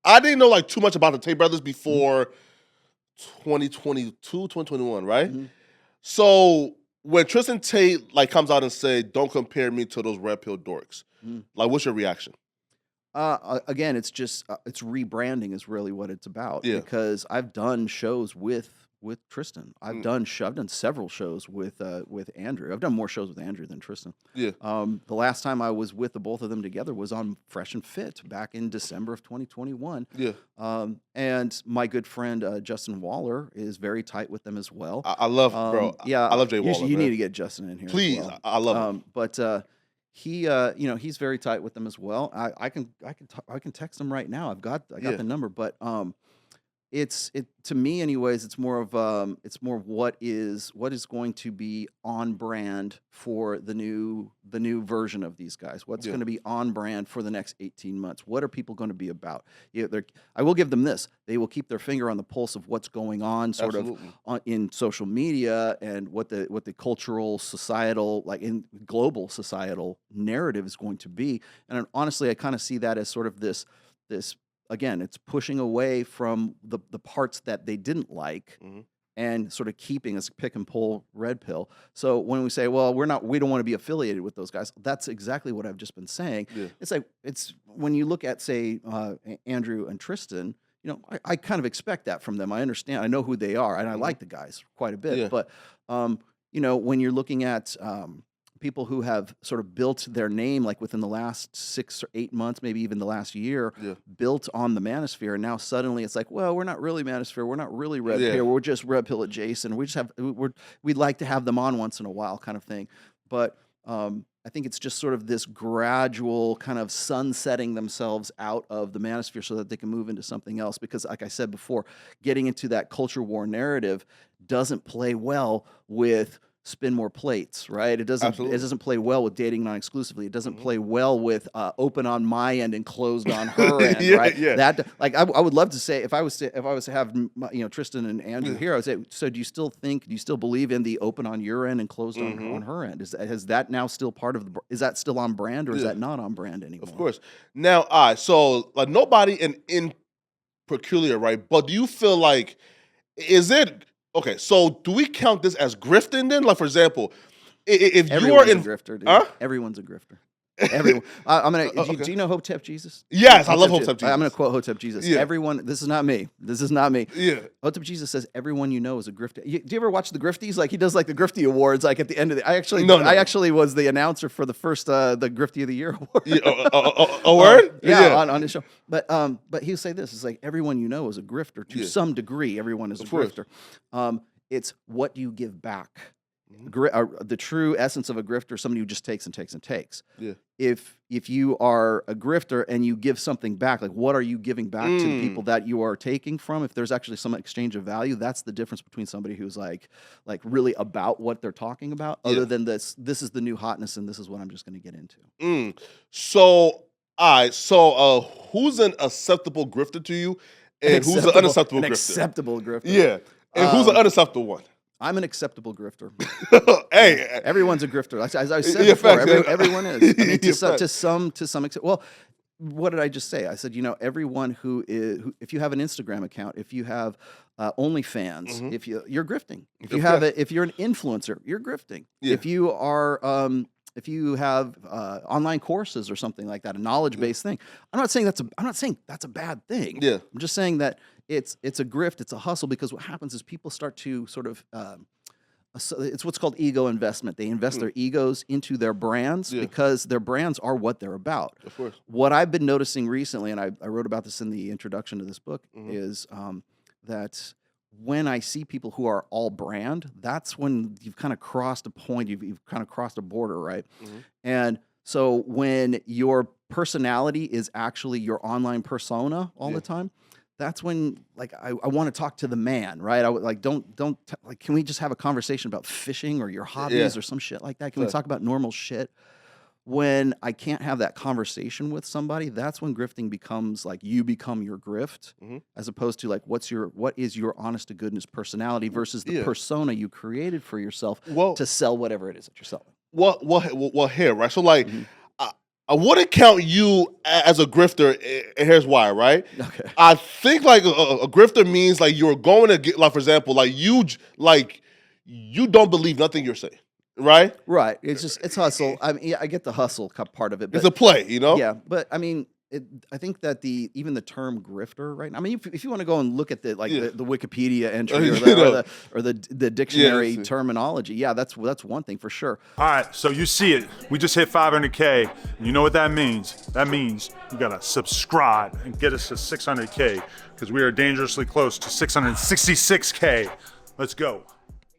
I didn't know like too much about the Tate brothers before 2022, 2021, right? Mm-hmm. So when Tristan Tate like comes out and say, "Don't compare me to those red pill dorks," like, what's your reaction? Again, it's just it's rebranding is really what it's about. Yeah. Because I've done shows with Tristan. I've done several shows with Andrew. I've done more shows with Andrew than Tristan. Yeah. The last time I was with the both of them together was on Fresh and Fit back in December of 2021. Yeah. And my good friend Justin Waller is very tight with them as well. I love, bro. Yeah, I love Jay Waller. You need to get Justin in here, please. as well. I love him. But he, he's very tight with them as well. I can text him right now. I got the number, but it's to me anyways. It's more of what is going to be on brand for the new version of these guys. What's going to be on brand for the next 18 months? What are people going to be about? I will give them this: they will keep their finger on the pulse of what's going on, sort of in social media and what the cultural, societal, like in global societal narrative is going to be. And honestly, I kind of see that as sort of this. Again, it's pushing away from the parts that they didn't like and sort of keeping as pick and pull red pill. So when we say, well, we don't want to be affiliated with those guys, that's exactly what I've just been saying. Yeah. It's like, when you look at, say, Andrew and Tristan, I kind of expect that from them. I understand. I know who they are, and I like the guys quite a bit. Yeah. But, when you're looking at people who have sort of built their name like within the last 6 or 8 months, maybe even the last year, built on the Manosphere, and now suddenly it's like, well, we're not really Manosphere, we're not really Red Pill, we're just Red Pill adjacent. We'd like to have them on once in a while, kind of thing. But I think it's just sort of this gradual kind of sunsetting themselves out of the Manosphere so that they can move into something else. Because, like I said before, getting into that culture war narrative doesn't play well with spin more plates, right? It doesn't. Absolutely. It doesn't play well with dating non-exclusively. It doesn't play well with open on my end and closed on her end, right? Yeah. That, like, I would love to say, if I was to have Tristan and Andrew here, I would say, so do you still believe in the open on your end and closed on her end? Is that now still part of is that still on brand, or is that not on brand anymore? Of course. Now, so like nobody in peculiar, right? But do you feel like, is it? Okay, so do we count this as grifting then? Like, for example, if you are in a grifter, dude. Everyone's a grifter. Everyone. I'm gonna. Okay. Do you know Hotep Jesus? Yes, I love Hotep Jesus. I'm gonna quote Hotep Jesus. Yeah. Everyone. This is not me. Yeah. Hotep Jesus says everyone you know is a grifter. Do you ever watch the Grifties? Like, he does like the Grifty Awards. Like at the end of the. I actually was the announcer for the first the Grifty of the Year award. A word? Yeah, on his show. But he would say this: it's like everyone you know is a grifter to some degree. Everyone is a grifter. It's what do you give back. The true essence of a grifter, somebody who just takes and takes and takes. Yeah. If you are a grifter and you give something back, like what are you giving back to the people that you are taking from? If there's actually some exchange of value, that's the difference between somebody who's like really about what they're talking about, other than this is the new hotness and this is what I'm just going to get into. So, who's an acceptable grifter to you, and who's an unacceptable grifter? Acceptable grifter. Yeah, and who's an unacceptable one? I'm an acceptable grifter. Hey, everyone's a grifter. As I said before, everyone is. I mean, to some extent. Well, what did I just say? I said, everyone who if you have an Instagram account, if you have OnlyFans, if you're grifting. If you're an influencer, you're grifting. Yeah. If you are if you have online courses or something like that, a knowledge-based thing, I'm not saying that's a bad thing. Yeah. I'm just saying that it's a grift, it's a hustle, because what happens is people start to sort of it's what's called ego investment. They invest their egos into their brands because their brands are what they're about. Of course. What I've been noticing recently, and I wrote about this in the introduction to this book, is that when I see people who are all brand, that's when you've kind of crossed a point, you've kind of crossed a border, right? And so when your personality is actually your online persona all the time, that's when, like, I want to talk to the man, right? I would like, can we just have a conversation about fishing or your hobbies or some shit like that? Can we talk about normal shit? When I can't have that conversation with somebody, that's when grifting becomes like you become your grift, as opposed to like what is your honest to goodness personality versus the persona you created for yourself to sell whatever it is that you're selling. Well, here, right? So like, I wouldn't count you as a grifter, and here's why, right? Okay. I think like a grifter means like you're going to get, like for example, like you don't believe nothing you're saying, right? Right. It's hustle. I mean, yeah, I get the hustle part of it, It's but a play, you know? yeah, but I mean, I think that even the term grifter right now. I mean, if you want to go and look at the Yeah. the Wikipedia entry or You the, know. or the dictionary Yes. terminology, yeah, that's one thing for sure. All right, so you see it. We just hit 500K. You know what that means? That means you gotta subscribe and get us to 600K because we are dangerously close to 666K. Let's go.